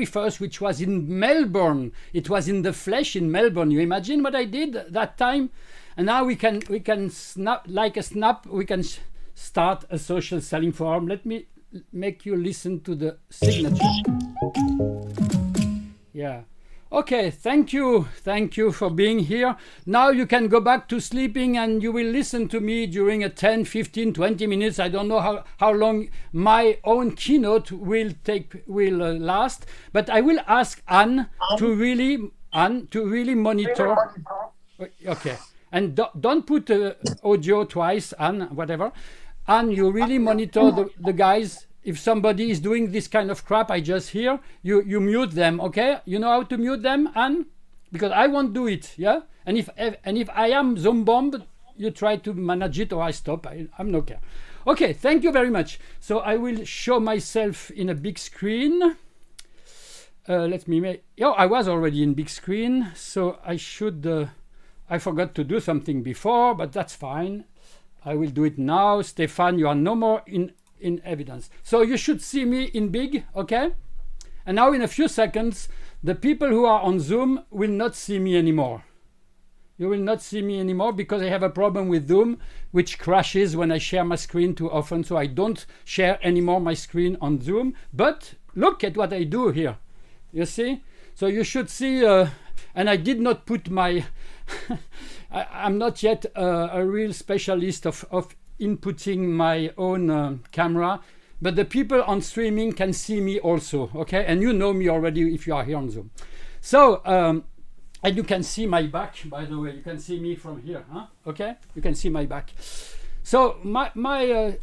first, which was in Melbourne. It was in the flesh in Melbourne. You imagine what I did that time? And now we can snap like a snap. We can start a social selling forum. Let me make you listen to the signature. Yeah. Okay, thank you for being here. Now you can go back to sleeping and you will listen to me during a 10, 15, 20 minutes. I don't know how long my own keynote will last, but I will ask Anne to really monitor. Okay, and don't put audio twice, Anne, whatever. Anne, you really monitor the guys. If somebody is doing this kind of crap I just hear, you mute them, okay? You know how to mute them, Anne? Because I won't do it, yeah? And if I am Zoom bombed, you try to manage it or I stop. I'm no care. Okay, thank you very much. So I will show myself in a big screen. Let me make... Oh, I was already in big screen, so I should... I forgot to do something before, but that's fine. I will do it now. Stefan, you are no more in evidence. So you should see me in big, okay? And now in a few seconds, the people who are on Zoom will not see me anymore. You will not see me anymore because I have a problem with Zoom, which crashes when I share my screen too often. So I don't share anymore my screen on Zoom. But look at what I do here. You see? So you should see, and I did not put my, I'm not yet a real specialist of inputting my own camera, but the people on streaming can see me also, okay? And you know me already if you are here on Zoom. So, and you can see my back, by the way. You can see me from here, huh? Okay? You can see my back. So my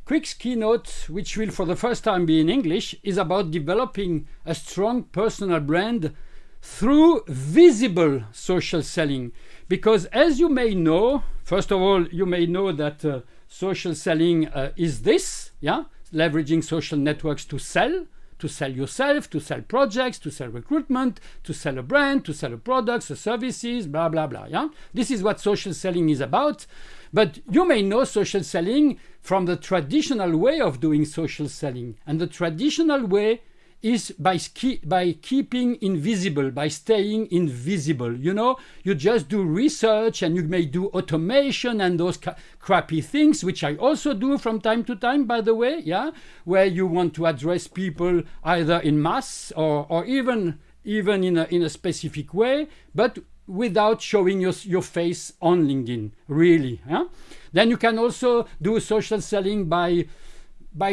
quick keynote, which will for the first time be in English, is about developing a strong personal brand through visible social selling. Because as you may know, first of all, you may know that social selling is this, yeah, leveraging social networks to sell yourself, to sell projects, to sell recruitment, to sell a brand, to sell products or services, blah, blah, blah, yeah. This is what social selling is about. But you may know social selling from the traditional way of doing social selling. And the traditional way is by keeping invisible, by staying invisible. You know, you just do research and you may do automation and those crappy things, which I also do from time to time, by the way, yeah, where you want to address people either in mass or even in a specific way, but without showing your face on LinkedIn, really. Yeah? Then you can also do social selling by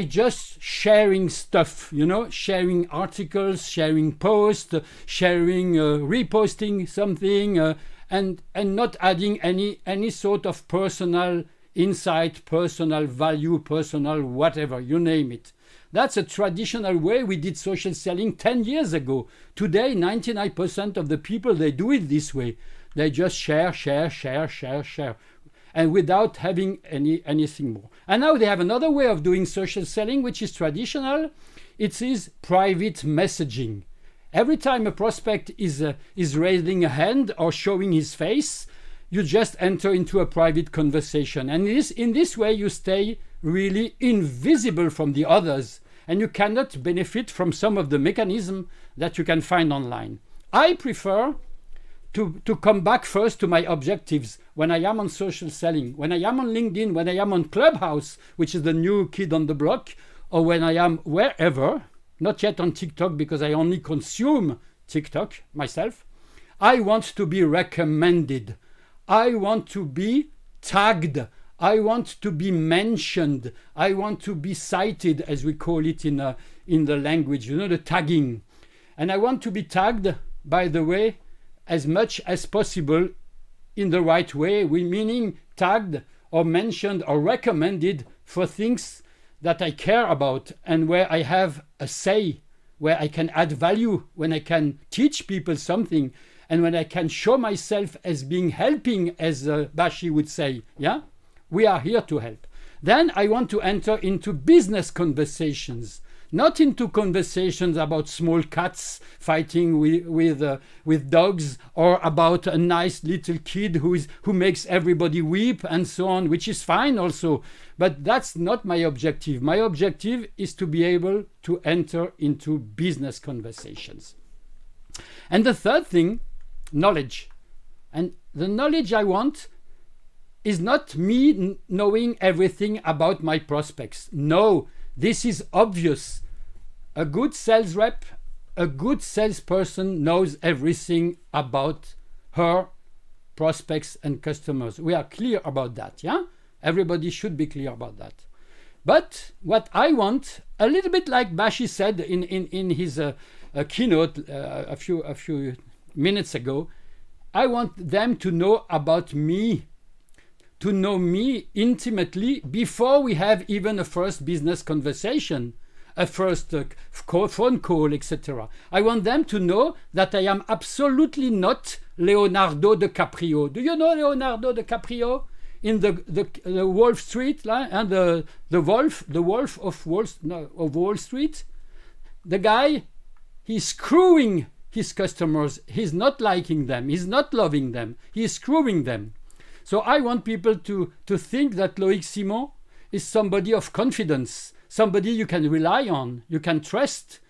just sharing stuff, you know, sharing articles, sharing posts, sharing, reposting something, and not adding any sort of personal insight, personal value, personal whatever, you name it. That's a traditional way we did social selling 10 years ago. Today, 99% of the people, they do it this way. They just share, and without having anything more. And now they have another way of doing social selling, which is traditional. It is private messaging. Every time a prospect is raising a hand or showing his face, you just enter into a private conversation. And in this way, you stay really invisible from the others, and you cannot benefit from some of the mechanism that you can find online. I prefer to come back first to my objectives when I am on social selling, when I am on LinkedIn, when I am on Clubhouse, which is the new kid on the block, or when I am wherever, not yet on TikTok because I only consume TikTok myself. I want to be recommended. I want to be tagged. I want to be mentioned. I want to be cited, as we call it in the language, you know, the tagging. And I want to be tagged, by the way, as much as possible in the right way, meaning tagged or mentioned or recommended for things that I care about and where I have a say, where I can add value, when I can teach people something, and when I can show myself as being helping, as Baschi would say, yeah? We are here to help. Then I want to enter into business conversations. not into conversations about small cats fighting with dogs, or about a nice little kid who makes everybody weep and so on, which is fine also. But that's not my objective. My objective is to be able to enter into business conversations. And the third thing, knowledge. And the knowledge I want is not me knowing everything about my prospects. No, this is obvious. A good sales rep, a good salesperson knows everything about her prospects and customers. We are clear about that, yeah? Everybody should be clear about that. But what I want, a little bit like Baschi said in his keynote a few minutes ago, I want them to know about me, to know me intimately before we have even a first business conversation, a first phone call, etc. I want them to know that I am absolutely not Leonardo DiCaprio. Do you know Leonardo DiCaprio in the Wall Street and the Wolf of Wall Street? The guy, he's screwing his customers. He's not liking them. He's not loving them. He's screwing them. So I want people to think that Loic Simon is somebody of confidence, somebody you can rely on, you can trust.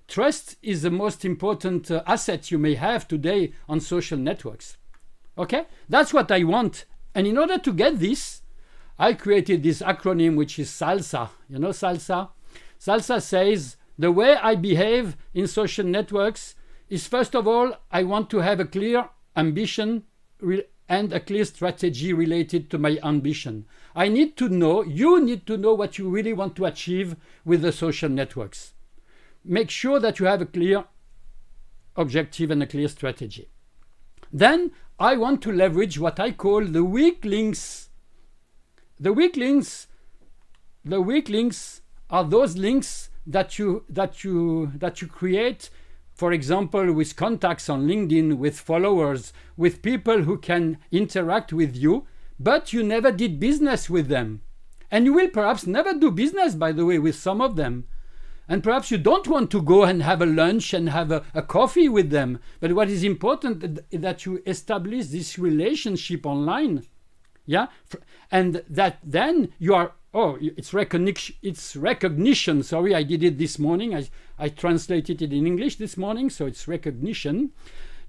Trust is the most important asset you may have today on social networks. Okay? That's what I want. And in order to get this, I created this acronym, which is SALSA. You know SALSA? SALSA says, the way I behave in social networks is, first of all, I want to have a clear ambition and a clear strategy related to my ambition. I need to know, you need to know what you really want to achieve with the social networks. Make sure that you have a clear objective and a clear strategy. Then I want to leverage what I call the weak links. The weak links are those links that you create, for example, with contacts on LinkedIn, with followers, with people who can interact with you, but you never did business with them. And you will perhaps never do business, by the way, with some of them. And perhaps you don't want to go and have a lunch and have a coffee with them. But what is important is that you establish this relationship online. Yeah? And that then you are, it's recognition. Sorry, I did it this morning. I translated it in English this morning, so it's recognition.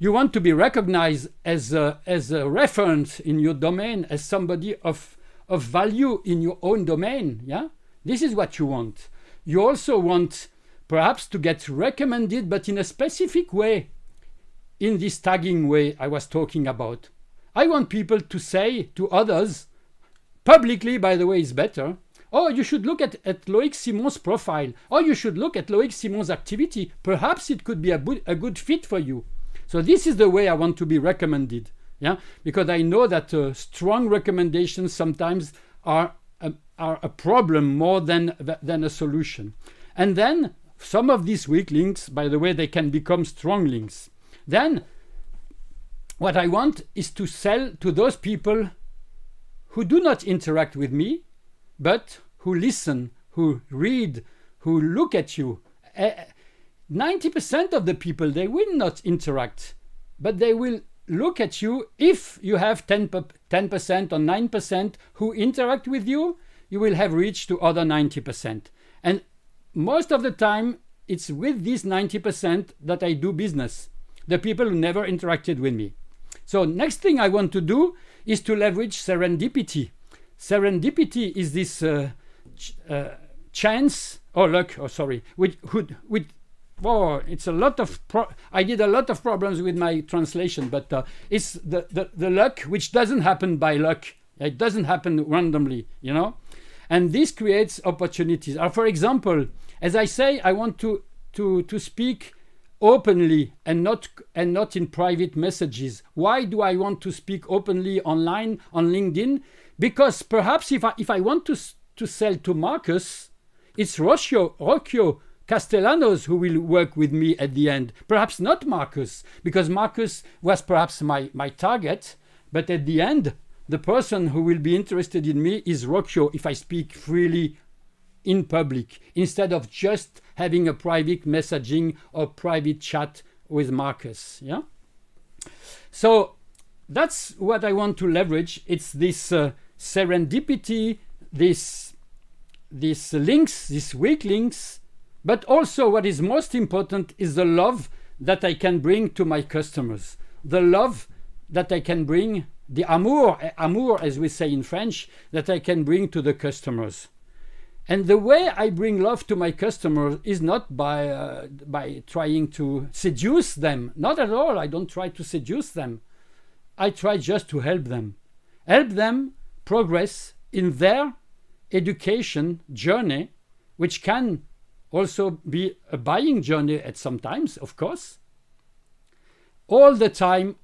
You want to be recognized as a reference in your domain, as somebody of value in your own domain. Yeah? This is what you want. You also want perhaps to get recommended, but in a specific way, in this tagging way I was talking about. I want people to say to others, publicly, by the way, is better, oh, you should look at Loic Simon's profile, or you should look at Loic Simon's activity. Perhaps it could be a good fit for you. So this is the way I want to be recommended. Yeah, because I know that strong recommendations sometimes are a problem more than a solution. And then some of these weak links, by the way, they can become strong links. Then what I want is to sell to those people who do not interact with me, but who listen, who read, who look at you. 90% of the people, they will not interact, but they will look at you. If you have 10% or 9% who interact with you, you will have reached to other 90%. And most of the time, it's with these 90% that I do business, the people who never interacted with me. So next thing I want to do is to leverage serendipity. Serendipity is this chance, or luck, it's a lot of, I did a lot of problems with my translation, but it's the luck which doesn't happen by luck. It doesn't happen randomly, you know? And this creates opportunities. For example, as I say, I want to speak openly and not in private messages. Why do I want to speak openly online on LinkedIn? Because perhaps if I want to sell to Marcus, it's Rocchio Castellanos who will work with me at the end. Perhaps not Marcus, because Marcus was perhaps my target, but at the end, the person who will be interested in me is Rocchio if I speak freely in public instead of just having a private messaging or private chat with Marcus. Yeah. So that's what I want to leverage. It's this serendipity, these links, these weak links, but also what is most important is the love that I can bring to my customers, the love that I can bring, the amour as we say in French, that I can bring to the customers. And the way I bring love to my customers is not by trying to seduce them. Not at all. I don't try to seduce them. I try just to help them progress in their education journey, which can also be a buying journey at some times, of course. All the time,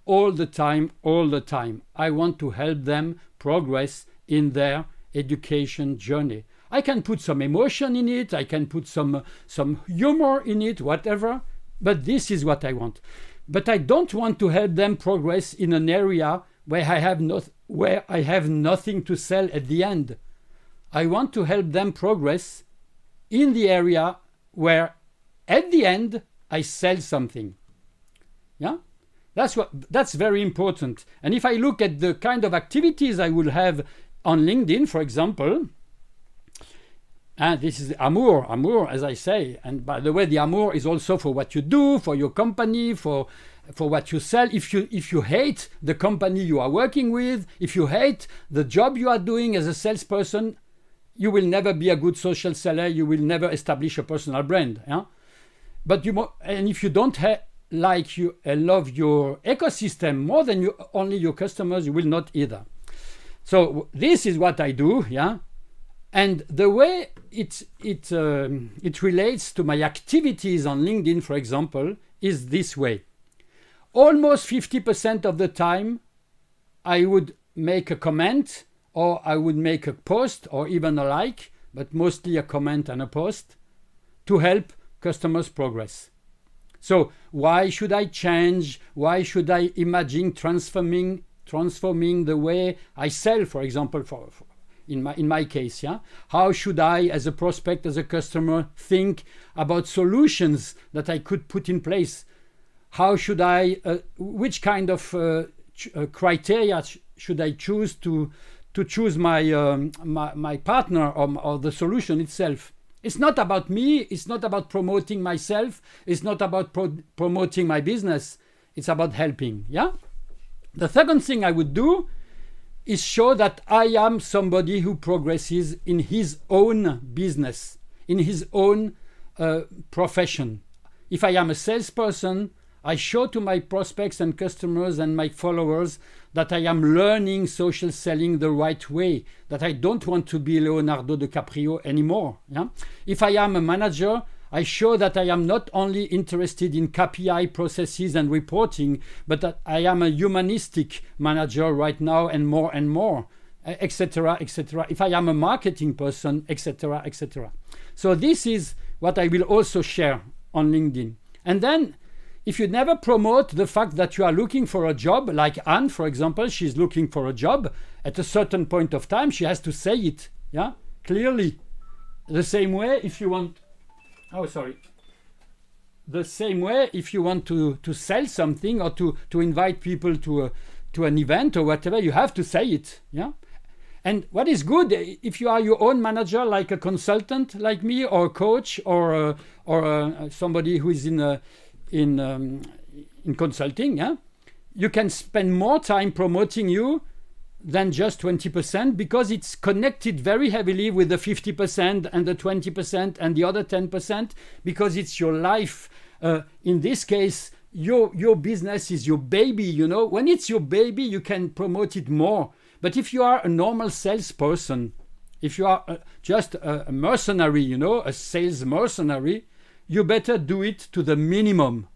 I want to help them progress in their education journey. I can put some emotion in it, I can put some humor in it, whatever, but this is what I want. But I don't want to help them progress in an area where I have nothing to sell at the end. I want to help them progress in the area where at the end I sell something. Yeah? That's very important. And if I look at the kind of activities I will have on LinkedIn, for example, and this is amour, as I say. And by the way, the amour is also for what you do, for your company, for what you sell. If you hate the company you are working with, if you hate the job you are doing as a salesperson, you will never be a good social seller. You will never establish a personal brand. Yeah? But if you don't love your ecosystem more than only your customers, you will not either. So this is what I do. Yeah. And the way it relates to my activities on LinkedIn, for example, is this way. Almost 50% of the time, I would make a comment or I would make a post or even a like, but mostly a comment and a post to help customers progress. So why should I change? Why should I imagine transforming the way I sell, for example, in my case, yeah? How should I, as a prospect, as a customer, think about solutions that I could put in place? How should I, which kind of criteria should I choose to choose my partner or the solution itself? It's not about me. It's not about promoting myself. It's not about promoting my business. It's about helping, yeah? The second thing I would do is show that I am somebody who progresses in his own business, in his own profession. If I am a salesperson, I show to my prospects and customers and my followers that I am learning social selling the right way, that I don't want to be Leonardo DiCaprio anymore. Yeah? If I am a manager, I show that I am not only interested in KPI processes and reporting, but that I am a humanistic manager right now and more, etc., etc. If I am a marketing person, etc., etc. So this is what I will also share on LinkedIn. And then if you never promote the fact that you are looking for a job, like Anne, for example, she's looking for a job, at a certain point of time, she has to say it, yeah, clearly. The same way if you want... The same way, if you want to sell something or to invite people to an event or whatever, you have to say it. Yeah. And what is good, if you are your own manager, like a consultant like me, or a coach, or somebody who is in consulting, yeah, you can spend more time promoting you than just 20%, because it's connected very heavily with the 50% and the 20% and the other 10%, because it's your life. In this case, your business is your baby, you know. When it's your baby, you can promote it more. But if you are a normal salesperson, if you are just a mercenary, you know, a sales mercenary, you better do it to the minimum.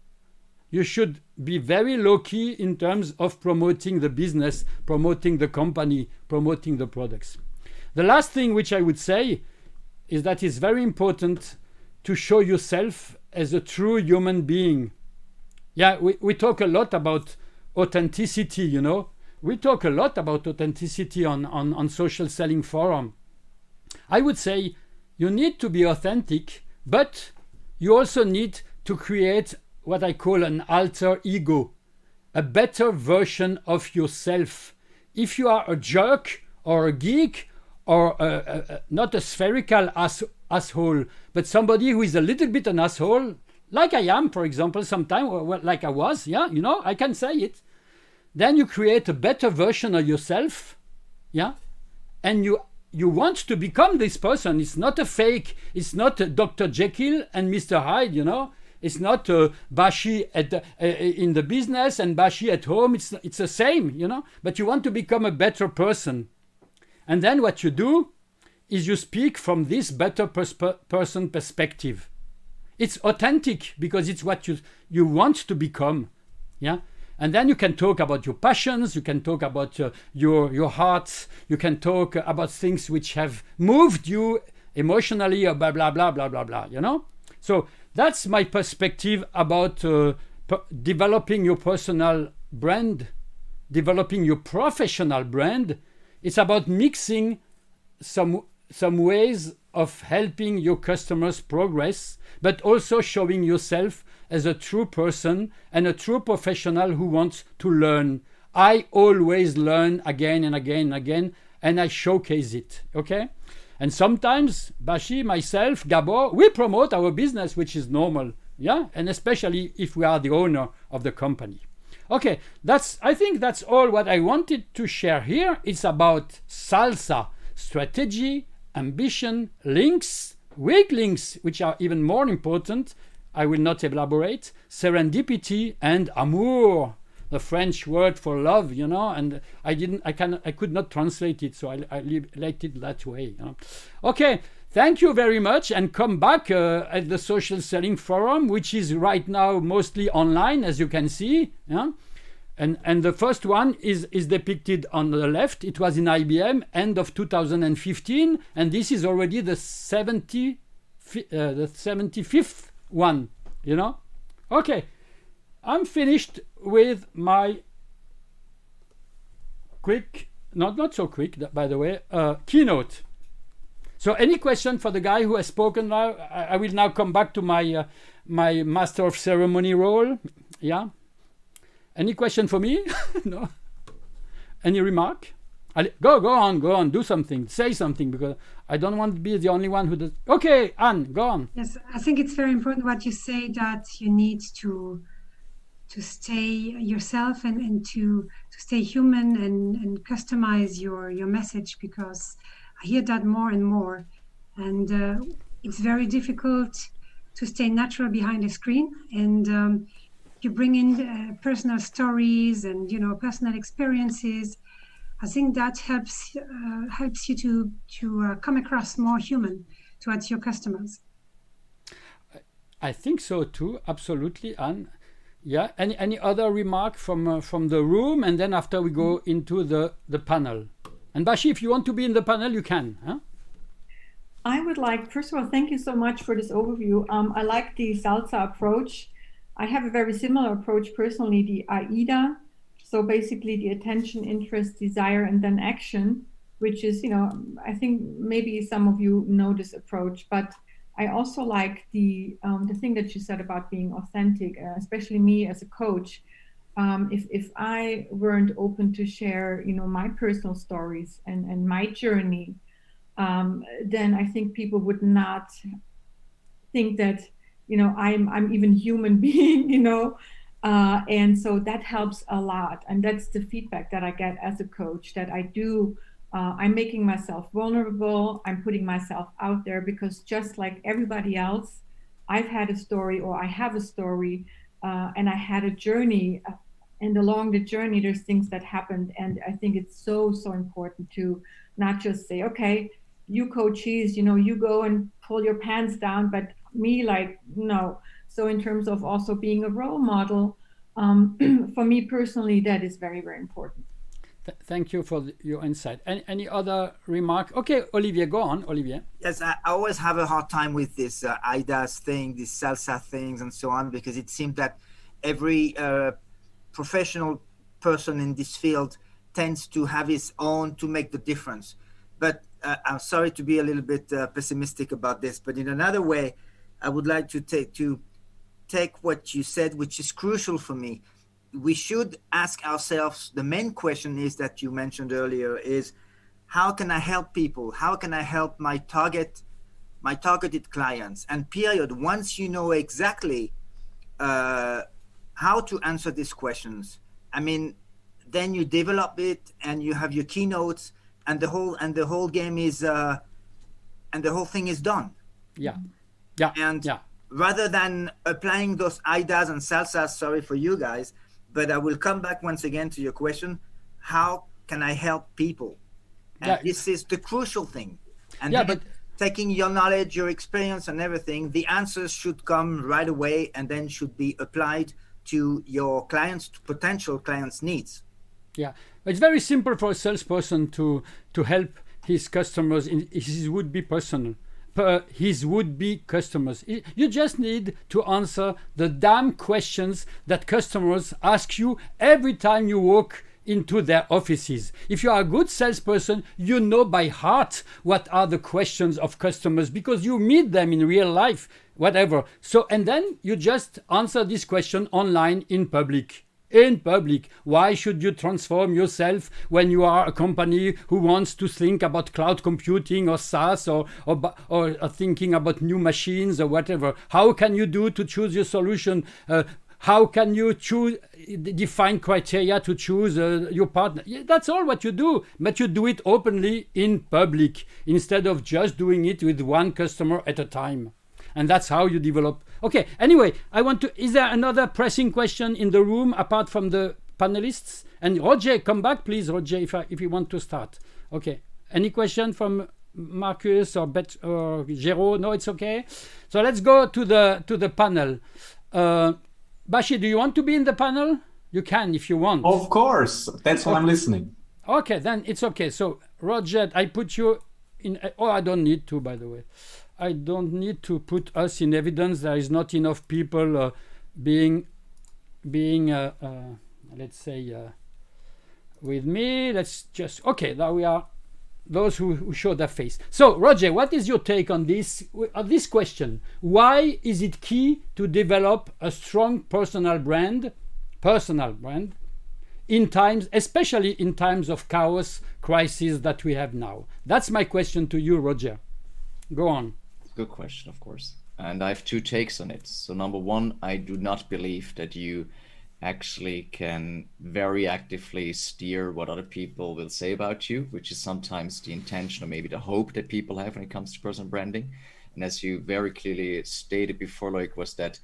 You should be very low-key in terms of promoting the business, promoting the company, promoting the products. The last thing which I would say is that it's very important to show yourself as a true human being. Yeah, we talk a lot about authenticity, you know. We talk a lot about authenticity on social selling forum. I would say you need to be authentic, but you also need to create what I call an alter ego, a better version of yourself. If you are a jerk or a geek or not a spherical asshole, but somebody who is a little bit an asshole, like I am, for example, sometimes, or like I was, yeah, you know, I can say it. Then you create a better version of yourself, yeah, and you want to become this person. It's not a fake. It's not Dr. Jekyll and Mr. Hyde, you know. It's not Baschi in the business and Baschi at home. It's the same, you know. But you want to become a better person. And then what you do is you speak from this better person perspective. It's authentic because it's what you want to become, yeah. And then you can talk about your passions, you can talk about your hearts, you can talk about things which have moved you emotionally or blah, blah, blah, blah, blah, blah, you know? So that's my perspective about developing your personal brand, developing your professional brand. It's about mixing some ways of helping your customers progress, but also showing yourself as a true person and a true professional who wants to learn. I always learn again and again and again, and I showcase it, okay? And sometimes, Baschi, myself, Gabor, we promote our business, which is normal, yeah? And especially if we are the owner of the company. Okay, I think that's all what I wanted to share here. It's about salsa, strategy, ambition, links, weak links, which are even more important. I will not elaborate. Serendipity and amour, the French word for love, you know. And I could not translate it, so I liked it that way. You know? Okay, thank you very much, and come back at the Social Selling Forum, which is right now mostly online, as you can see. Yeah? And the first one is depicted on the left. It was in IBM, end of 2015, and this is already the 75th one, you know. Okay, I'm finished with my quick, not so quick, by the way, keynote. So any question for the guy who has spoken now? I will now come back to my my master of ceremony role. Yeah. Any question for me? No. Any remark? Go on, do something, say something, because I don't want to be the only one who does. Okay, Anne, go on. Yes, I think it's very important what you say, that you need to stay yourself and to stay human and customize your message, because I hear that more and more, and it's very difficult to stay natural behind a screen, and you bring in personal stories and personal experiences. I think that helps you to come across more human towards your customers. I think so too, absolutely, Anne. Yeah. Any other remark from the room, and then after we go into the panel. And Baschi, if you want to be in the panel, you can. Huh? I would like, first of all, thank you so much for this overview. I like the salsa approach. I have a very similar approach personally, the AIDA. So basically the attention, interest, desire, and then action, which is, I think maybe some of you know this approach, but I also like the thing that you said about being authentic, especially me as a coach. If I weren't open to share, my personal stories and my journey, then I think people would not think that, I'm even human being, and so that helps a lot. And that's the feedback that I get as a coach, that I do, I'm making myself vulnerable, I'm putting myself out there, because just like everybody else, I've had a story, or I have a story, and I had a journey, and along the journey, there's things that happened. And I think it's so important to not just say, okay, you coaches, you go and pull your pants down, but me, like, no. So in terms of also being a role model, for me personally, that is very, very important. Thank you for your insight. Any other remark? Okay, Olivier, go on, Olivier. Yes, I always have a hard time with this IDAS thing, these salsa things and so on, because it seems that every professional person in this field tends to have his own to make the difference. But I'm sorry to be a little bit pessimistic about this, but in another way, I would like to take what you said, which is crucial for me. We should ask ourselves, the main question is that you mentioned earlier is, how can I help people? How can I help my targeted clients? And period, once you know exactly how to answer these questions, I mean, then you develop it and you have your keynotes, and the whole game is and the whole thing is done. Yeah. Rather than applying those IDAs and salsas, sorry for you guys, but I will come back once again to your question: how can I help people? And this is the crucial thing. And but taking your knowledge, your experience, and everything, the answers should come right away, and then should be applied to your clients, to potential clients' needs. Yeah, it's very simple for a salesperson to help his customers in his would-be customers. You just need to answer the damn questions that customers ask you every time you walk into their offices. If you are a good salesperson, you know by heart what are the questions of customers because you meet them in real life, whatever. So, and then you just answer this question online in public. Why should you transform yourself when you are a company who wants to think about cloud computing or SaaS or thinking about new machines or whatever? How can you do to choose your solution? How can you define criteria to choose your partner? That's all what you do, but you do it openly in public instead of just doing it with one customer at a time. And that's how you develop. Okay, anyway, is there another pressing question in the room apart from the panelists? And Roger, come back, please, Roger, if you want to start. Okay, any question from Marcus or Géraud? No, it's okay. So let's go to the panel. Baschi, do you want to be in the panel? You can if you want. Of course, that's why I'm listening. Okay, then it's okay. So Roger, I put you in. Oh, I don't need to, by the way. I don't need to put us in evidence. There is not enough people being let's say with me. Let's just now we are those who show their face. So Roger, what is your take on this question? Why is it key to develop a strong personal brand in times, especially in times of chaos, crisis that we have now? That's my question to you, Roger. Go on. Good question, of course. And I have two takes on it. So number one, I do not believe that you actually can very actively steer what other people will say about you, which is sometimes the intention or maybe the hope that people have when it comes to personal branding. And as you very clearly stated before, Loic, was that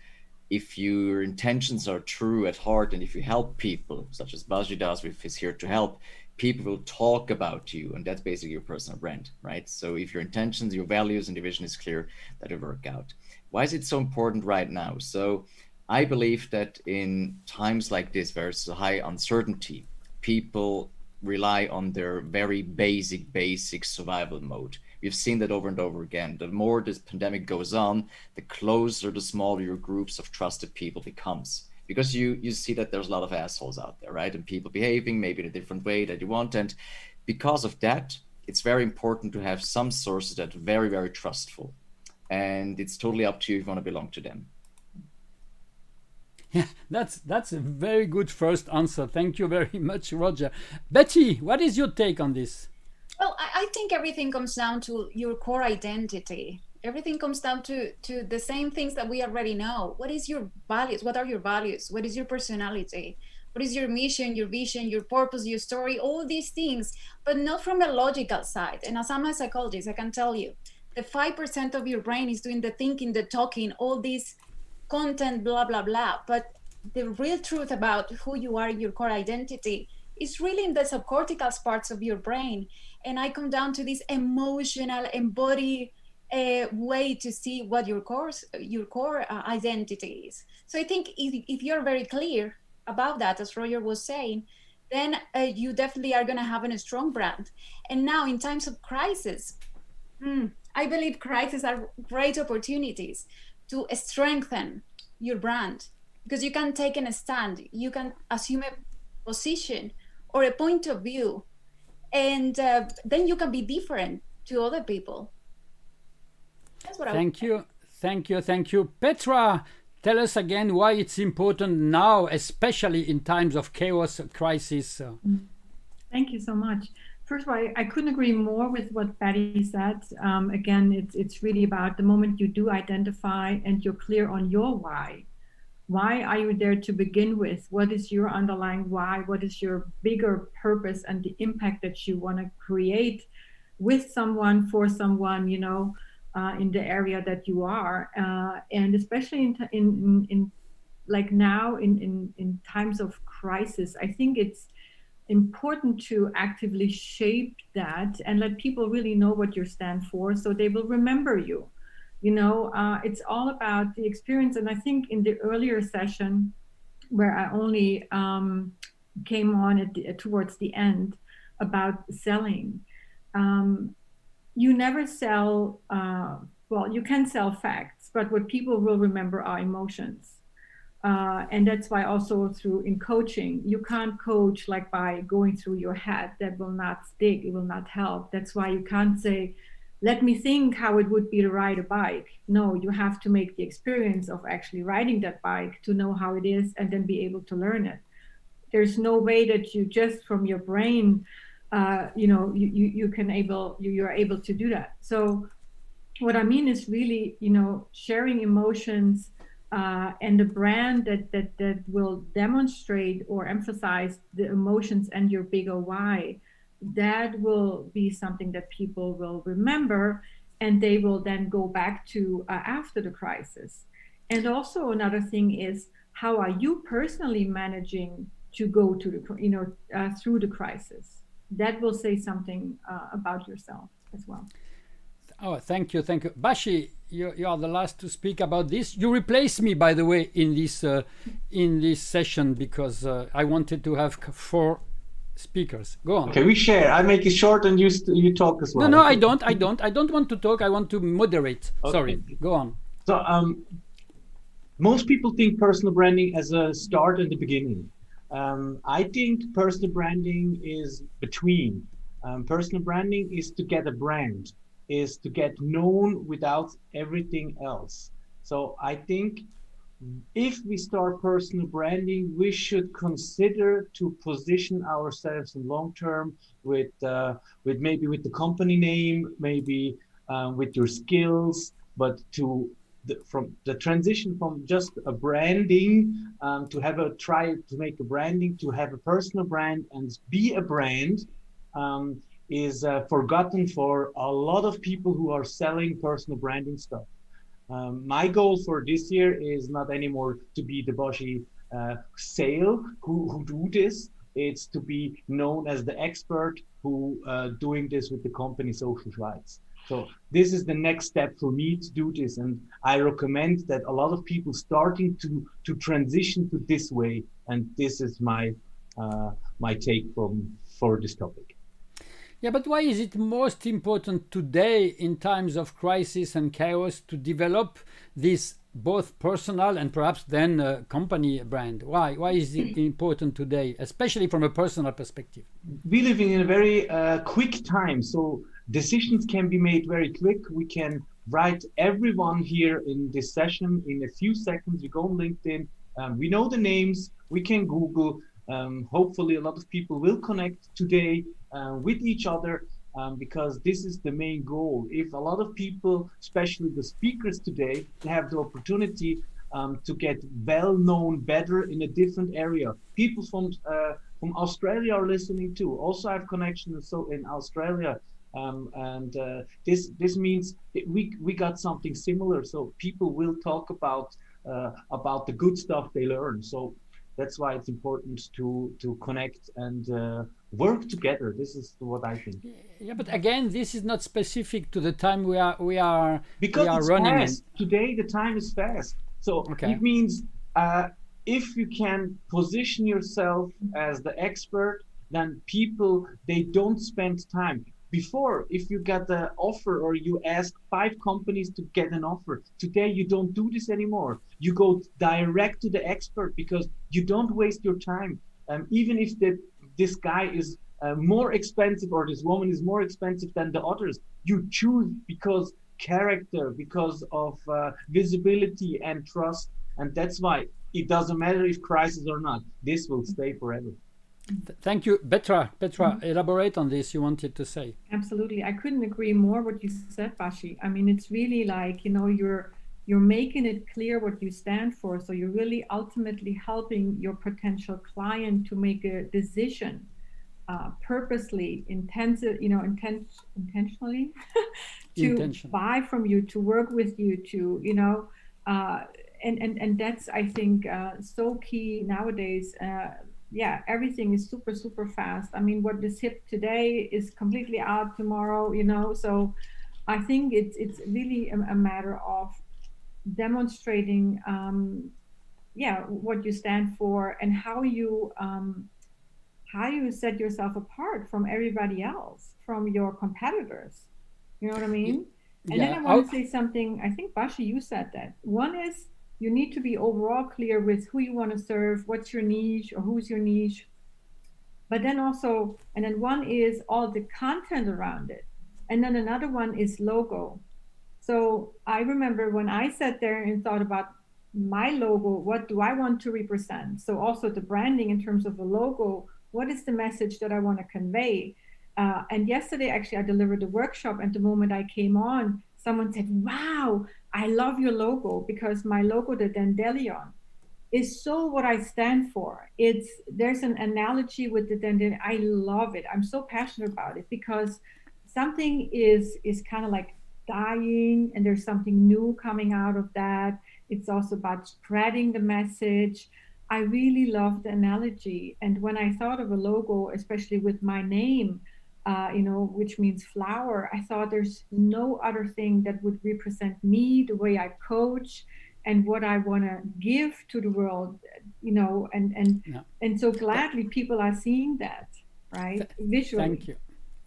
if your intentions are true at heart and if you help people, such as Baschi does with his Here to Help, people will talk about you, and that's basically your personal brand, right? So if your intentions, your values, and your vision is clear, that will work out. Why is it so important right now? So I believe that in times like this, where there's a high uncertainty, people rely on their very basic survival mode. We've seen that over and over again. The more this pandemic goes on, the closer, the smaller your groups of trusted people becomes. Because you see that there's a lot of assholes out there, right? And people behaving maybe in a different way that you want. And because of that, it's very important to have some sources that are very, very trustful. And it's totally up to you if you want to belong to them. Yeah, that's a very good first answer. Thank you very much, Roger. Betty, what is your take on this? Well, I think everything comes down to your core identity. Everything comes down to the same things that we already know. What is your values? What are your values? What is your personality? What is your mission, your vision, your purpose, your story? All these things, but not from a logical side. And as I'm a psychologist, I can tell you, the 5% of your brain is doing the thinking, the talking, all this content, blah, blah, blah. But the real truth about who you are, your core identity, is really in the subcortical parts of your brain. And I come down to this emotional, embodied way to see what your core identity is. So I think if you're very clear about that, as Roger was saying, then you definitely are going to have a strong brand. And now in times of crisis, I believe crises are great opportunities to strengthen your brand, because you can take a stand, you can assume a position or a point of view, and then you can be different to other people. That's what Thank you. Petra, tell us again why it's important now, especially in times of chaos, crisis. Thank you so much. First of all, I couldn't agree more with what Patty said. Again, it's really about the moment you do identify and you're clear on your why. Why are you there to begin with? What is your underlying why? What is your bigger purpose and the impact that you want to create with someone, for someone, you know, in the area that you are, and especially in like now in times of crisis, I think it's important to actively shape that and let people really know what you stand for, so they will remember you. You know, it's all about the experience. And I think in the earlier session, where I only came on towards the end about selling, you never sell, well, you can sell facts, but what people will remember are emotions. And that's why also in coaching, you can't coach like by going through your head. That will not stick, it will not help. That's why you can't say, let me think how it would be to ride a bike. No, you have to make the experience of actually riding that bike to know how it is and then be able to learn it. There's no way that you just from your brain, you know, you're able to do that. So what I mean is really, you know, sharing emotions and a brand that will demonstrate or emphasize the emotions and your bigger why. That will be something that people will remember, and they will then go back to after the crisis. And also another thing is, how are you personally managing to go to the, you know, through the crisis? That will say something about yourself as well. Oh, thank you. Baschi, you are the last to speak about this. You replaced me, by the way, in this session because I wanted to have 4 speakers. Go on. Okay, we share. I make it short and you talk as well. No, I don't want to talk. I want to moderate. Okay. Sorry, go on. So most people think personal branding as a start and the beginning. I think personal branding is between. Personal branding is to get a brand, is to get known without everything else. So I think if we start personal branding, we should consider to position ourselves in long term with maybe with the company name, maybe with your skills, but from the transition from just a branding to make a branding, to have a personal brand and be a brand is forgotten for a lot of people who are selling personal branding stuff. My goal for this year is not anymore to be the Baschi Sale who do this. It's to be known as the expert who doing this with the company Social Schweiz. So this is the next step for me to do this, and I recommend that a lot of people starting to transition to this way, and this is my take for this topic. Yeah, but why is it most important today in times of crisis and chaos to develop this both personal and perhaps then company brand? Why is it important today, especially from a personal perspective? We live in a very quick time, so decisions can be made very quick. We can write everyone here in this session in a few seconds. We go on LinkedIn, we know the names, we can Google. Hopefully a lot of people will connect today with each other because this is the main goal. If a lot of people, especially the speakers today, have the opportunity to get well known better in a different area. People from Australia are listening too. Also I have connections in Australia. This means we got something similar. So people will talk about the good stuff they learn. So that's why it's important to connect and work together. This is what I think. Yeah, but again, this is not specific to the time we are because we are it's running. Fast. Today the time is fast. So it means if you can position yourself as the expert, then people, they don't spend time. Before, if you got the offer or you ask 5 companies to get an offer, today you don't do this anymore. You go direct to the expert because you don't waste your time. Even if this guy is more expensive, or this woman is more expensive than the others. You choose because character, because of visibility and trust. And that's why it doesn't matter if crisis or not, this will stay forever. Thank you. Petra, elaborate on this. You wanted to say. Absolutely. I couldn't agree more what you said, Baschi. I mean, it's really like, you know, you're making it clear what you stand for. So you're really ultimately helping your potential client to make a decision purposely, intentionally to buy from you, to work with you, to, you know, and that's, I think, so key nowadays. Yeah, everything is super, super fast. I mean, what is hip today is completely out tomorrow, you know. So I think it's really a matter of demonstrating, what you stand for and how you set yourself apart from everybody else, from your competitors. You know what I mean? And then I want to say something. I think, Baschi, you said that. One is, you need to be overall clear with who you want to serve, what's your niche, or who's your niche. But then also, and then one is all the content around it. And then another one is logo. So I remember when I sat there and thought about my logo, what do I want to represent? So also the branding in terms of a logo, what is the message that I want to convey? And yesterday, actually, I delivered a workshop, and the moment I came on, someone said, wow, I love your logo, because my logo, the Dandelion, is so what I stand for. There's an analogy with the Dandelion. I love it. I'm so passionate about it, because something is kind of like dying, and there's something new coming out of that. It's also about spreading the message. I really love the analogy. And when I thought of a logo, especially with my name, which means flower, I thought there's no other thing that would represent me, the way I coach, and what I want to give to the world, and so gladly people are seeing that, right? Visually. Thank you.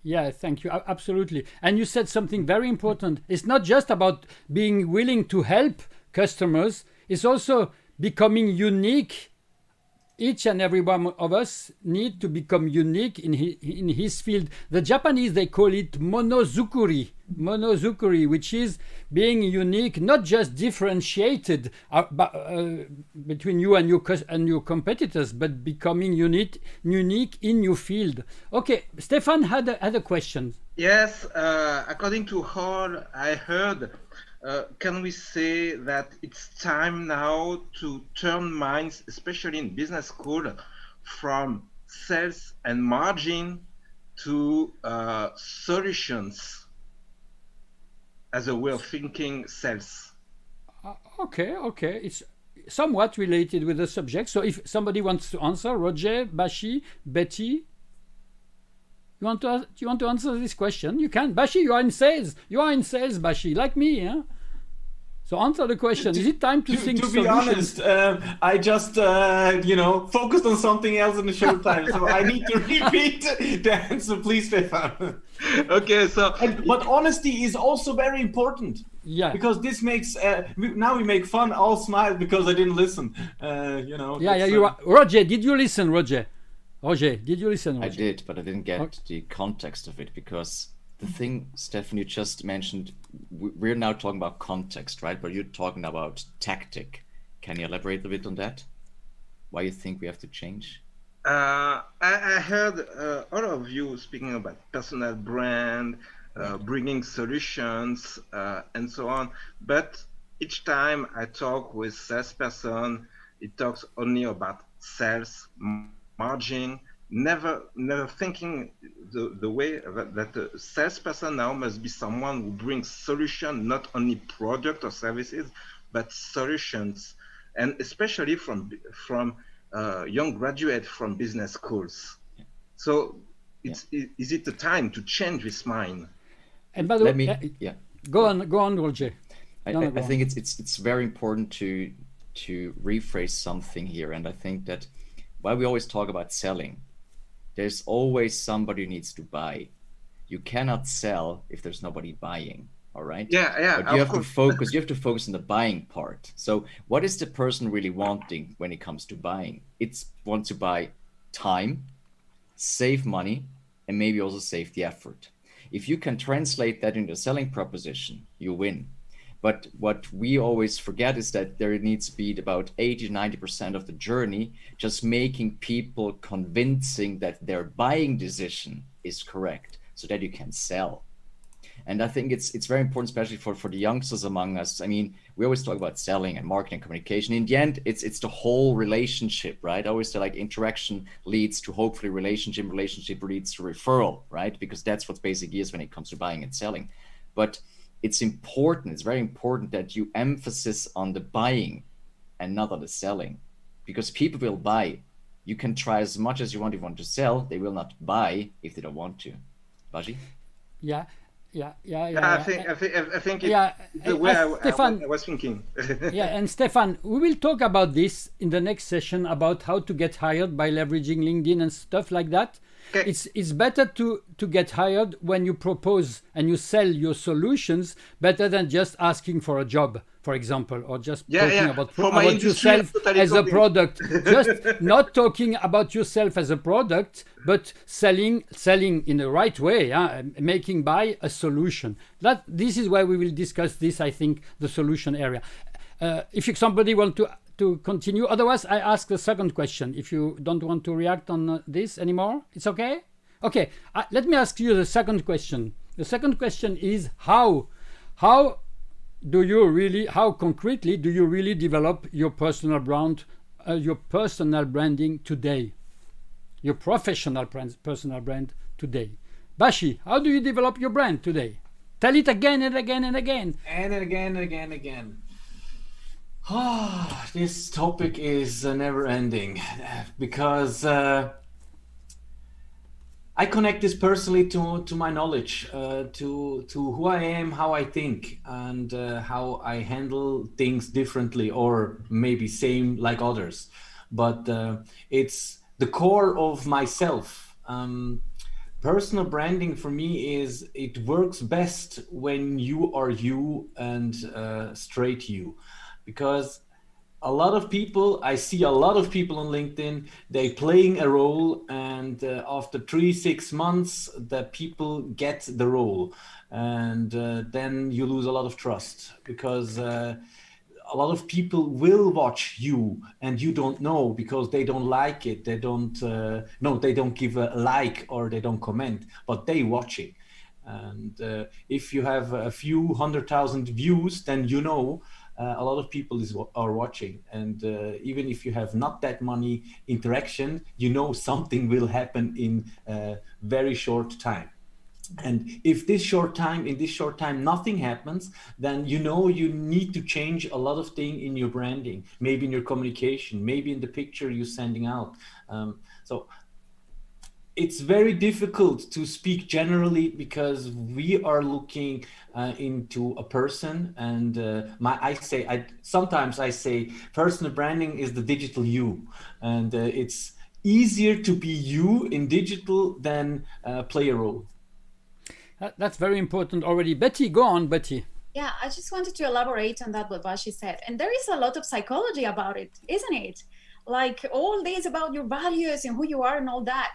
Yeah, thank you. Absolutely. And you said something very important. It's not just about being willing to help customers. It's also becoming unique. Each and every one of us need to become unique in his field. The Japanese, they call it monozukuri, which is being unique, not just differentiated between you and your competitors, but becoming unique in your field. Okay, Stefan had a question. Yes, according to all I heard, can we say that it's time now to turn minds, especially in business school, from sales and margin to solutions as a way of thinking sales? Okay. It's somewhat related with the subject. So if somebody wants to answer, Roger, Baschi, Betty, you want to answer this question? You can. Baschi, you are in sales. Baschi, like me, yeah? So answer the question. Is it time to think solutions? To be honest, I just, focused on something else in the show time. So I need to repeat the answer, please, Stefan. Okay, so... But honesty is also very important. Yeah. Because this makes, now we make fun, all smile because I didn't listen. Yeah, you are. Roger, did you listen, Roger? Did you listen, Roger? I did, but I didn't get the context of it, because the thing, Stefan, you just mentioned, we're now talking about context, right? But you're talking about tactic. Can you elaborate a bit on that? Why you think we have to change? I heard all of you speaking about personal brand, bringing solutions, and so on. But each time I talk with salesperson, it talks only about sales, margin, never thinking the way that the salesperson now must be someone who brings solution, not only product or services, but solutions, and especially from young graduates from business schools. So is it the time to change this mind? And by the way, go on, Roger. I think it's very important to rephrase something here, and I think that while we always talk about selling, there's always somebody who needs to buy. You cannot sell if there's nobody buying. All right. Yeah. But you have to focus. You have to focus on the buying part. So, what is the person really wanting when it comes to buying? It's want to buy time, save money, and maybe also save the effort. If you can translate that into a selling proposition, you win. But what we always forget is that there needs to be about 80 to 90% of the journey, just making people convincing that their buying decision is correct so that you can sell. And I think it's very important, especially for the youngsters among us. I mean, we always talk about selling and marketing and communication. In the end, it's the whole relationship, right? I always say like interaction leads to hopefully relationship leads to referral, right? Because that's what basic is when it comes to buying and selling. But it's very important that you emphasize on the buying and not on the selling, because people will buy. You can try as much as you want to sell, they will not buy if they don't want to. Baschi? Yeah. I think it's the way I was thinking. Yeah, and Stefan, we will talk about this in the next session about how to get hired by leveraging LinkedIn and stuff like that. Okay. It's better to get hired when you propose and you sell your solutions better than just asking for a job, for example, or just talking about yourself as a product. Just not talking about yourself as a product, but selling in the right way, making by a solution. This is why we will discuss this, I think, the solution area. If somebody wants to continue, otherwise I ask the second question. If you don't want to react on this anymore, it's okay? Okay, let me ask you the second question. The second question is how concretely do you really develop your personal brand, your personal branding today, your professional personal brand today? Baschi, how do you develop your brand today? Tell it again and again and again. And again and again and again. This topic is never ending because I connect this personally to my knowledge, to who I am, how I think, and how I handle things differently, or maybe same like others. But it's the core of myself. Personal branding for me it works best when you are you and straight you. Because I see a lot of people on LinkedIn, they playing a role, and after 3-6 months, the people get the role, and then you lose a lot of trust, because a lot of people will watch you and you don't know, because they don't like it, they don't give a like or they don't comment, but they watching. And if you have a few 100,000 views, then a lot of people are watching, and even if you have not that many interaction, something will happen in a very short time. And if in this short time nothing happens, then you need to change a lot of things in your branding, maybe in your communication, maybe in the picture you're sending out. So it's very difficult to speak generally, because we are looking into a person, and sometimes I say personal branding is the digital you, and it's easier to be you in digital than play a role. That's very important already. Betty, go on, Betty. Yeah, I just wanted to elaborate on that, what Baschi said. And there is a lot of psychology about it, isn't it? Like all this about your values and who you are and all that.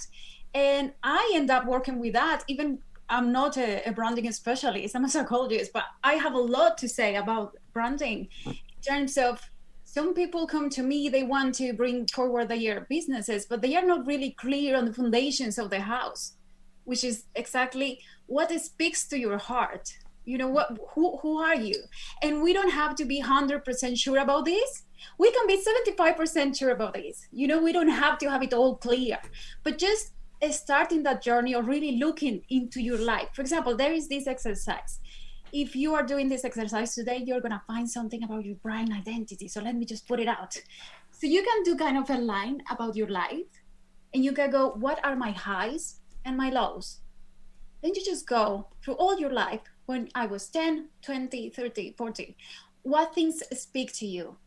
And I end up working with that. Even I'm not a branding specialist, I'm a psychologist, but I have a lot to say about branding in terms of some people come to me, they want to bring forward their businesses, but they are not really clear on the foundations of the house, which is exactly what speaks to your heart. Who are you? And we don't have to be 100% sure about this. We can be 75% sure about this. We don't have to have it all clear, but just starting that journey of really looking into your life. For example, there is this exercise. If you are doing this exercise today, you're going to find something about your brand identity. So let me just put it out. So you can do kind of a line about your life, and you can go, what are my highs and my lows? Then you just go through all your life. When I was 10, 20, 30, 40, what things speak to you?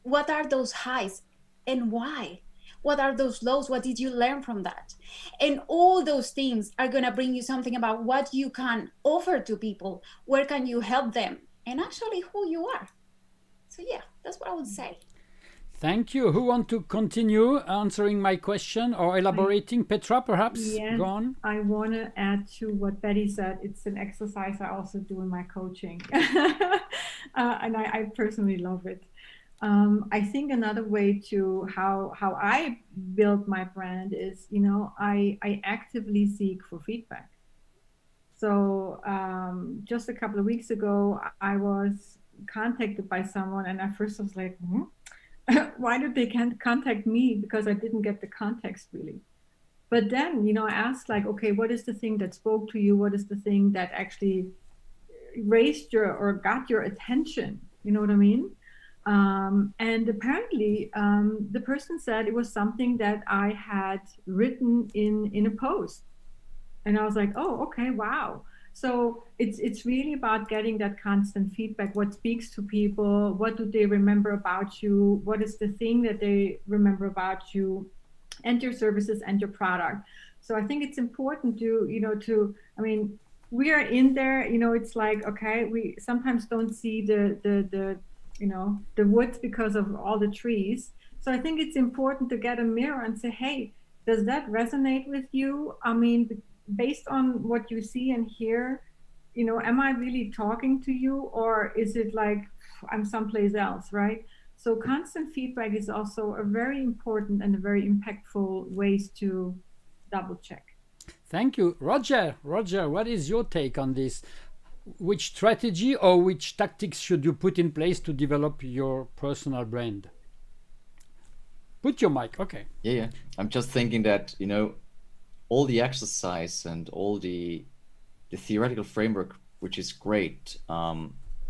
What are those highs and why? What are those lows? What did you learn from that? And all those things are going to bring you something about what you can offer to people. Where can you help them? And actually who you are. So yeah, that's what I would say. Thank you. Who want to continue answering my question or elaborating? Petra, perhaps? Yes, Go on. I want to add to what Betty said. It's an exercise I also do in my coaching. And I personally love it. I think another way to how I build my brand is, you know, I actively seek for feedback. So just a couple of weeks ago, I was contacted by someone, and at first I was like, why did they can't contact me? Because I didn't get the context really. But then, you know, I asked like, okay, what is the thing that spoke to you? What is the thing that actually raised your or got your attention? You know what I mean? And apparently the person said it was something that I had written in a post. And I was like, oh, okay, wow. So it's really about getting that constant feedback. What speaks to people? What do they remember about you? What is the thing that they remember about you and your services and your product? So I think it's important to, you know, I mean, we are in there, you know, it's like, okay, we sometimes don't see the you know, the woods because of all the trees. So I think it's important to get a mirror and say, hey, does that resonate with you? I mean, based on what you see and hear, you know, am I really talking to you, or is it like I'm someplace else, right? So constant feedback is also a very important and a very impactful ways to double check. Thank you. Roger, what is your take on this? Which strategy or which tactics should you put in place to develop your personal brand? Put your mic, okay. Yeah. I'm just thinking that, you know, all the exercise and all the theoretical framework, which is great,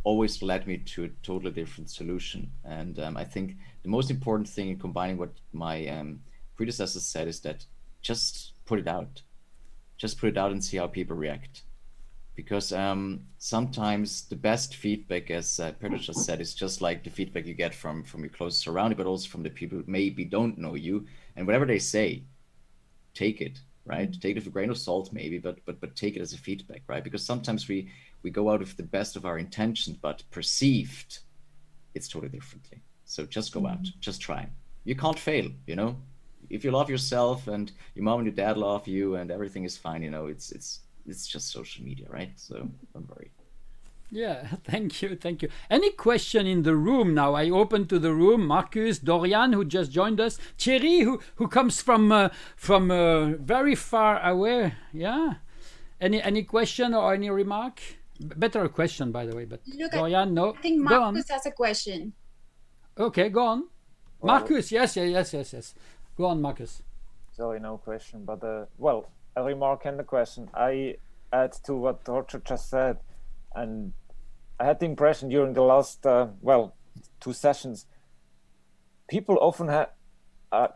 always led me to a totally different solution. And I think the most important thing in combining what my predecessors said is that just put it out. Just put it out and see how people react. Because sometimes the best feedback, as Petra just said, is just like the feedback you get from your closest surrounding, but also from the people who maybe don't know you. And whatever they say, take it. Right? Take it with a grain of salt, maybe, but take it as a feedback, right? Because sometimes we go out with the best of our intentions, but perceived, it's totally differently. So just go out, just try. You can't fail, you know. If you love yourself and your mom and your dad love you and everything is fine, you know, it's just social media, right? So don't worry. Yeah, thank you. Any question in the room now? I open to the room. Marcus, Dorian, who just joined us, Thierry, who comes from very far away. Yeah. Any question or any remark? Better a question, by the way. But look, Dorian, no. I think Marcus has a question. Okay, go on. Well, Marcus, yes. Go on, Marcus. Sorry, no question, but well, a remark and a question. I add to what Roger just said. And I had the impression during the last, 2 sessions, people often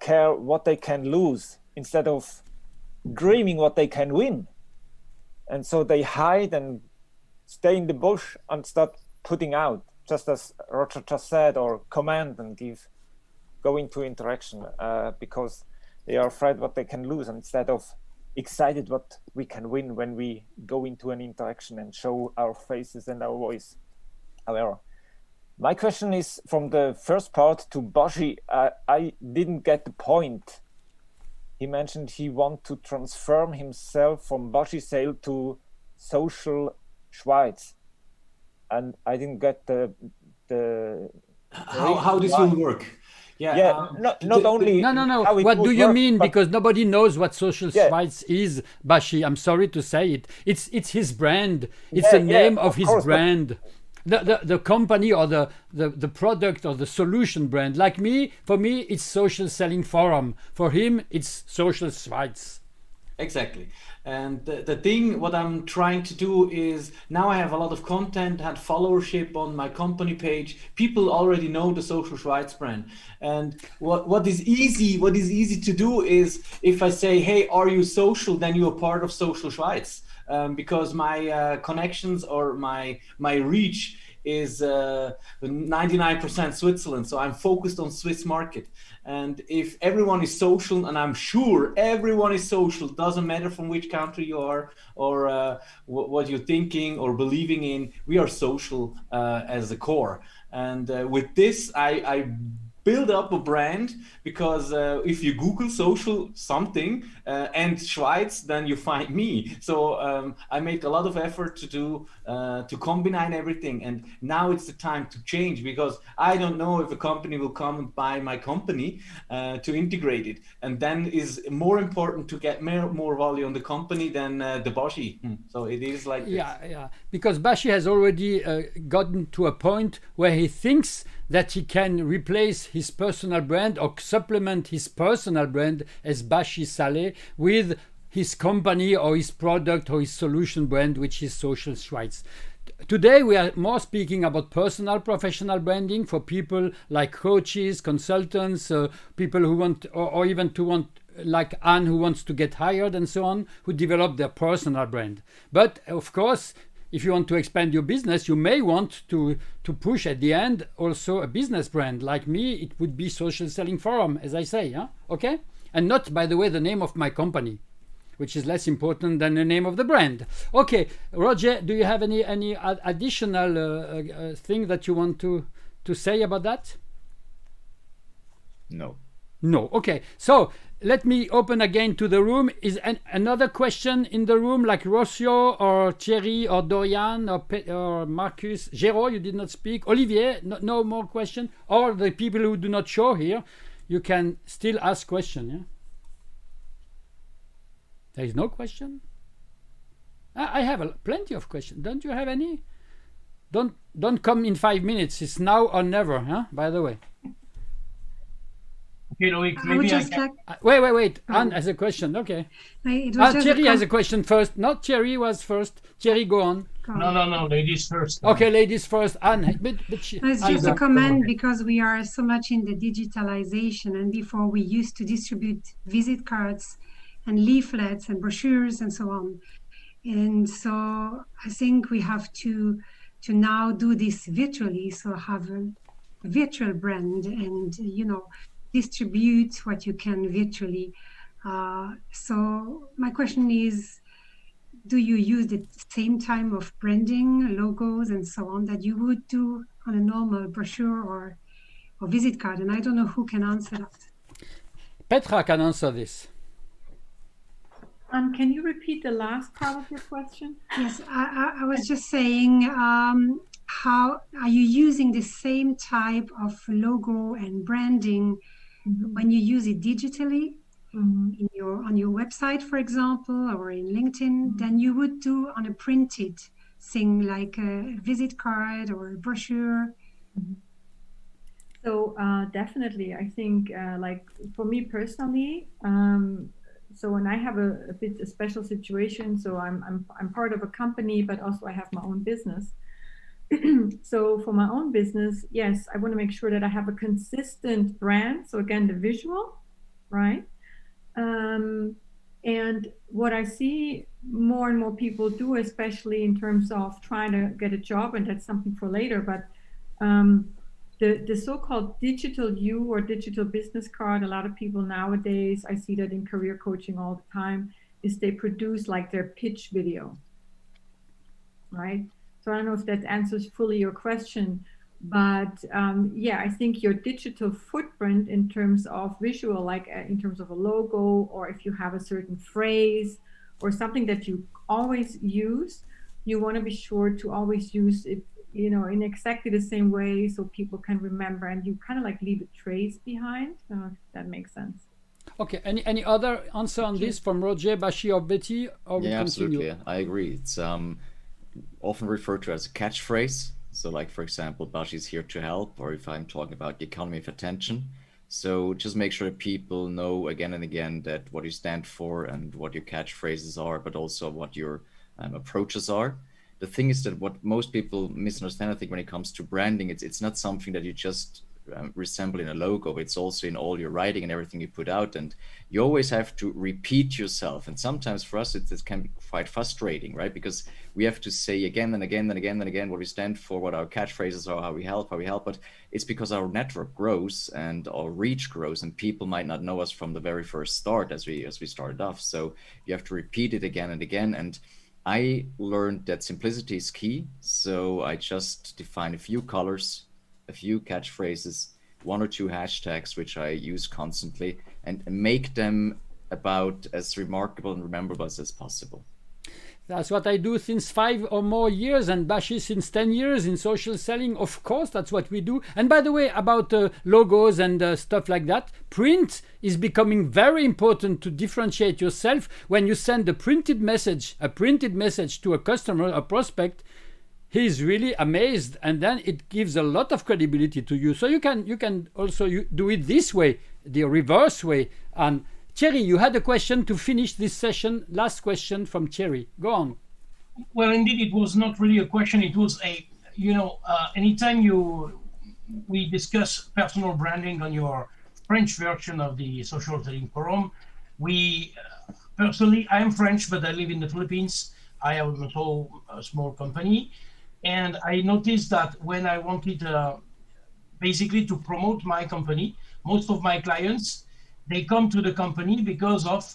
care what they can lose instead of dreaming what they can win. And so they hide and stay in the bush and start putting out, just as Roger just said, or command and go into interaction because they are afraid what they can lose instead of excited what we can win when we go into an interaction and show our faces and our voice. However, my question is from the first part to Baschi. I didn't get the point. He mentioned he wants to transform himself from Baschi Sale to social Schweiz, and I didn't get the how this will work. Not only. No. What do you mean? Because nobody knows what Social Schweiz is, Baschi. I'm sorry to say it. It's his brand. It's the name of his brand. The company or the product or the solution brand. Like for me, it's Social Selling Forum. For him, it's Social Schweiz. Exactly. And the thing, what I'm trying to do is, now I have a lot of content, had followership on my company page. People already know the Social Schweiz brand. And what is easy to do is, if I say, hey, are you social? Then you're part of Social Schweiz. Because my connections or my reach is 99% Switzerland. So I'm focused on Swiss market. And if everyone is social, and I'm sure everyone is social, doesn't matter from which country you are or what you're thinking or believing in, we are social as a core. And with this, I build up a brand, because if you Google social something and Schweiz, then you find me. So I make a lot of effort to combine everything, and now it's the time to change, because I don't know if a company will come and buy my company to integrate it, and then is more important to get more value on the company than the Baschi. So it is like yeah, because Baschi has already gotten to a point where he thinks that he can replace his personal brand or supplement his personal brand as Baschi Sale with his company or his product or his solution brand, which is Social Schweiz. Today we are more speaking about personal professional branding for people like coaches, consultants, people who want, or even to want, like Anne, who wants to get hired and so on, who develop their personal brand. But of course, if you want to expand your business, you may want to push at the end also a business brand. Like me, it would be Social Selling Forum, as I say, okay? And not, by the way, the name of my company, which is less important than the name of the brand. Okay, Roger, do you have any additional thing that you want to say about that? No. No. Okay, so let me open again to the room. Is another question in the room, like Rocio or Thierry or Dorian or Marcus? Géraud, you did not speak. Olivier, no more question? Or the people who do not show here, you can still ask question, yeah? There is no question? I have plenty of questions. Don't you have any? Don't come in 5 minutes. It's now or never, huh? By the way. Okay, Loic, maybe I can... Wait. Anne has a question. Okay. Thierry has a question first. Not Thierry was first. Thierry, go on. No, ladies first. Okay, ladies first. Anne, it's just a comment, because we are so much in the digitalization, and before we used to distribute visit cards and leaflets and brochures and so on. And so I think we have to now do this virtually, so have a virtual brand and, distribute what you can virtually. So my question is, do you use the same type of branding, logos and so on that you would do on a normal brochure or visit card? And I don't know who can answer that. Petra can answer this. Can you repeat the last part of your question? Yes, I was just saying, how are you using the same type of logo and branding when you use it digitally on your website, for example, or in LinkedIn, than you would do on a printed thing like a visit card or a brochure? So definitely, I think like for me personally, so when I have a bit a special situation, so I'm part of a company, but also I have my own business. So for my own business, yes, I want to make sure that I have a consistent brand. So again, the visual, right? And what I see more and more people do, especially in terms of trying to get a job, and that's something for later, but the so-called digital U or digital business card, a lot of people nowadays, I see that in career coaching all the time, is they produce like their pitch video, right? So I don't know if that answers fully your question, but yeah, I think your digital footprint in terms of visual, like in terms of a logo, or if you have a certain phrase or something that you always use, you want to be sure to always use it, in exactly the same way so people can remember, and you kind of like leave a trace behind. I don't know if that makes sense. Okay, any other answer on this from Roger, Baschi, or Betty? Or yeah, absolutely. I agree. It's often referred to as a catchphrase. So like, for example, Baschi is here to help, or if I'm talking about the economy of attention. So just make sure that people know again and again that what you stand for and what your catchphrases are, but also what your approaches are. The thing is that what most people misunderstand, I think, when it comes to branding, it's not something that you just resemble in a logo. It's also in all your writing and everything you put out, and you always have to repeat yourself. And sometimes for us it can be quite frustrating, right? Because we have to say again and again and again and again what we stand for, what our catchphrases are, how we help. But it's because our network grows and our reach grows, and people might not know us from the very first start as we started off. So you have to repeat it again and again. And I learned that simplicity is key. So I just define a few colors, a few catchphrases, one or two hashtags which I use constantly and make them about as remarkable and rememberable as possible. That's what I do since 5 or more years, and Baschi since 10 years in social selling. Of course, that's what we do. And by the way, about logos and stuff like that, print is becoming very important to differentiate yourself. When you send a printed message to a customer, a prospect, he's really amazed, and then it gives a lot of credibility to you. So you can also do it this way, the reverse way. And Thierry, you had a question to finish this session. Last question from Thierry. Go on. Well, indeed, it was not really a question. It was a, anytime we discuss personal branding on your French version of the Social Selling Forum, personally, I am French, but I live in the Philippines. I have also a small company. And I noticed that when I wanted basically to promote my company, most of my clients, they come to the company because of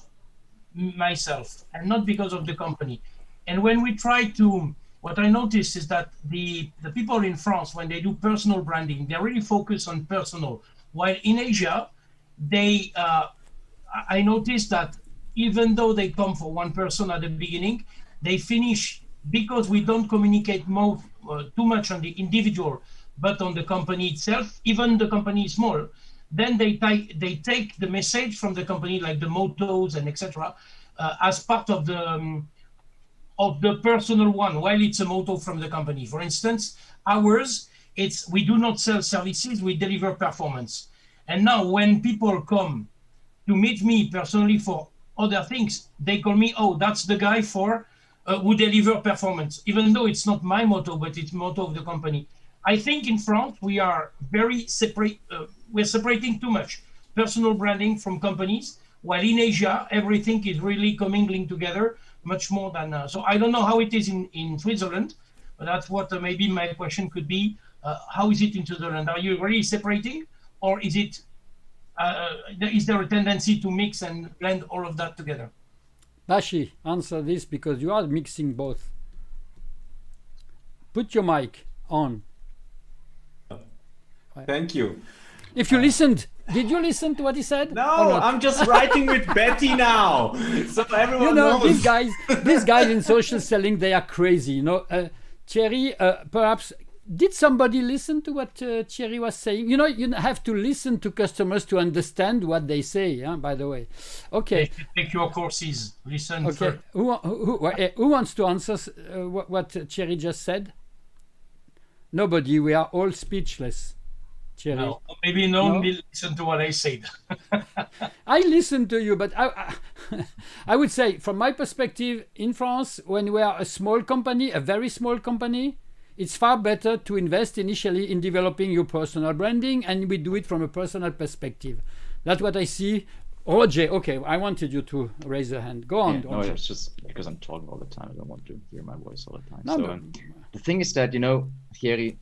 myself and not because of the company. And when we try to, what I noticed is that the people in France, when they do personal branding, they really focus on personal. While in Asia, I noticed that even though they come for one person at the beginning, they finish, because we don't communicate too much on the individual, but on the company itself, even the company is small, then they take the message from the company, like the mottos and etc., as part of the personal one, while it's a motto from the company. For instance, ours, we do not sell services, we deliver performance. And now when people come to meet me personally for other things, they call me, oh, that's the guy who deliver performance, even though it's not my motto, but it's motto of the company. I think in France, we are very separate. We're separating too much personal branding from companies, while in Asia, everything is really commingling together much more than. So I don't know how it is in Switzerland, but that's what maybe my question could be. How is it in Switzerland? Are you really separating, or is there a tendency to mix and blend all of that together? Baschi, answer this, because you are mixing both. Put your mic on. Thank you. If you listened, did you listen to what he said? No, I'm just writing with Betty now, so everyone knows. These guys in social selling, they are crazy. Thierry, perhaps, did somebody listen to what Thierry was saying? You have to listen to customers to understand what they say, by the way. Okay. Take your courses, listen. Okay. Who wants to answer what Thierry just said? Nobody. We are all speechless. Thierry. No, maybe no one will listen to what I said. I listen to you, but I would say, from my perspective, in France, when we are a small company, a very small company, it's far better to invest initially in developing your personal branding, and we do it from a personal perspective. That's what I see. Roger, okay, I wanted you to raise your hand. Go on. Yeah, no, it's just because I'm talking all the time. I don't want to hear my voice all the time. No. The thing is that, Thierry,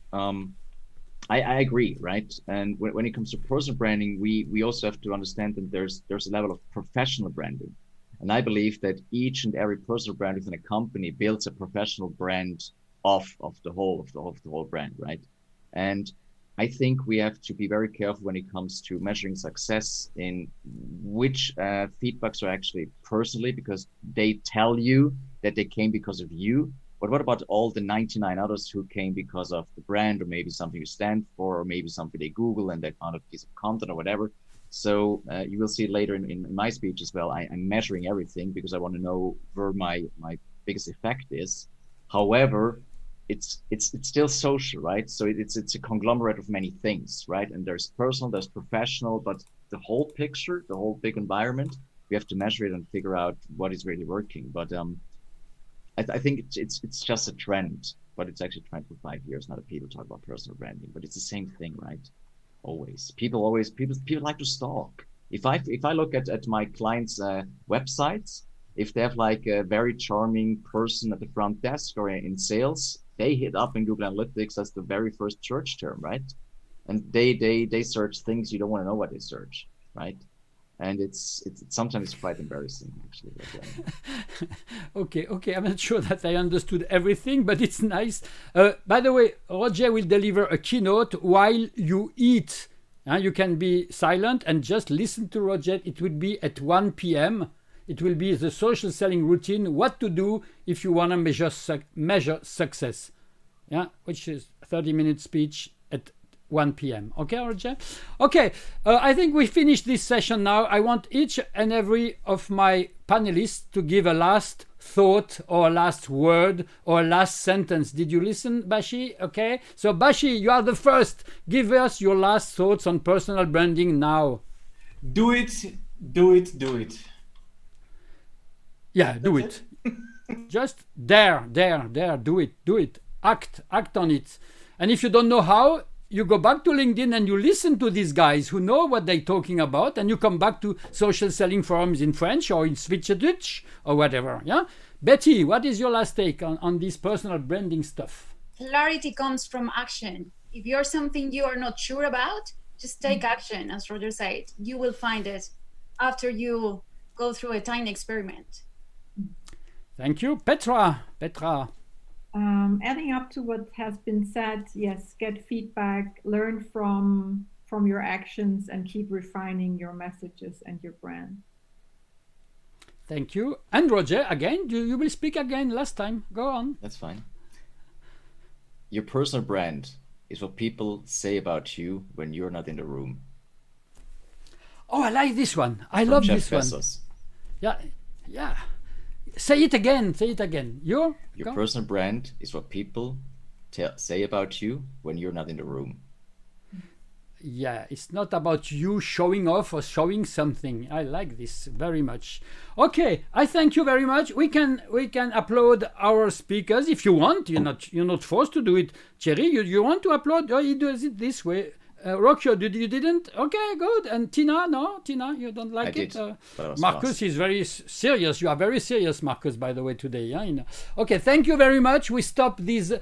I agree, right? And when it comes to personal branding, we also have to understand that there's a level of professional branding. And I believe that each and every personal brand within a company builds a professional brand of the whole brand, right? And I think we have to be very careful when it comes to measuring success in which feedbacks are actually personally, because they tell you that they came because of you. But what about all the 99 others who came because of the brand, or maybe something you stand for, or maybe something they Google and they found a piece of content or whatever. So you will see later in my speech as well, I'm measuring everything because I want to know where my biggest effect is. However, it's still social, right? So it's a conglomerate of many things, right? And there's personal, there's professional, but the whole picture, the whole big environment, we have to measure it and figure out what is really working. But I think it's just a trend, but it's actually a trend for 5 years now that people talk about personal branding. But it's the same thing, right? Always, people like to stalk. If I look at my clients' websites, if they have like a very charming person at the front desk or in sales, they hit up in Google Analytics as the very first search term, right? And they search things you don't want to know what they search, right? And it's sometimes quite embarrassing, actually. Okay. I'm not sure that I understood everything, but it's nice. By the way, Roger will deliver a keynote while you eat You can be silent and just listen to Roger. It would be at 1 p.m. It will be the social selling routine, what to do if you want to measure success. Yeah, which is 30-minute speech at 1 p.m. Okay, Roger? Okay, I think we finished this session now. I want each and every of my panelists to give a last thought or last word or last sentence. Did you listen, Baschi? Okay, so Baschi, you are the first. Give us your last thoughts on personal branding now. Do it, do it, do it. Yeah, do it. Just dare, do it. Act on it. And if you don't know how, you go back to LinkedIn and you listen to these guys who know what they're talking about, and you come back to social selling forums in French or in Schweizerdeutsch or whatever. Yeah, Betty, what is your last take on this personal branding stuff? Clarity comes from action. If you're something you are not sure about, just take action, as Roger said. You will find it after you go through a tiny experiment. Thank you. Petra. Adding up to what has been said, yes, get feedback, learn from your actions, and keep refining your messages and your brand. Thank you. And Roger, again, you will speak again last time. Go on. That's fine. Your personal brand is what people say about you when you're not in the room. Oh, I like this one. I love this one. Yeah. Say it again. Your personal brand is what people say about you when you're not in the room. Yeah, it's not about you showing off or showing something. I like this very much. Okay, I thank you very much. We can upload our speakers if you want. You're not forced to do it. Thierry, you want to upload? Oh, he does it this way. Rocchio, you didn't? Okay, good. And Tina, no? Tina, you don't like it? Marcus is very serious. You are very serious, Marcus, by the way, today. Yeah? Okay, thank you very much. We stop the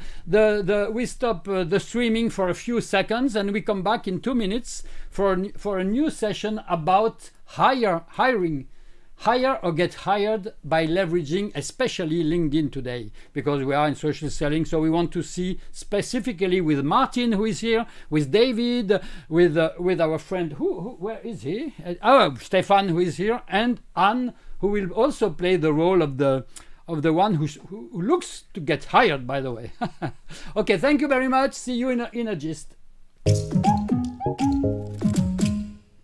streaming for a few seconds, and we come back in 2 minutes for a new session about hiring. Hire or get hired by leveraging especially LinkedIn today, because we are in social selling. So we want to see specifically with Martin, who is here, with David, with our friend where is he? Stefan, who is here, and Anne, who will also play the role of the one who looks to get hired, by the way. Okay, thank you very much. See you in a gist.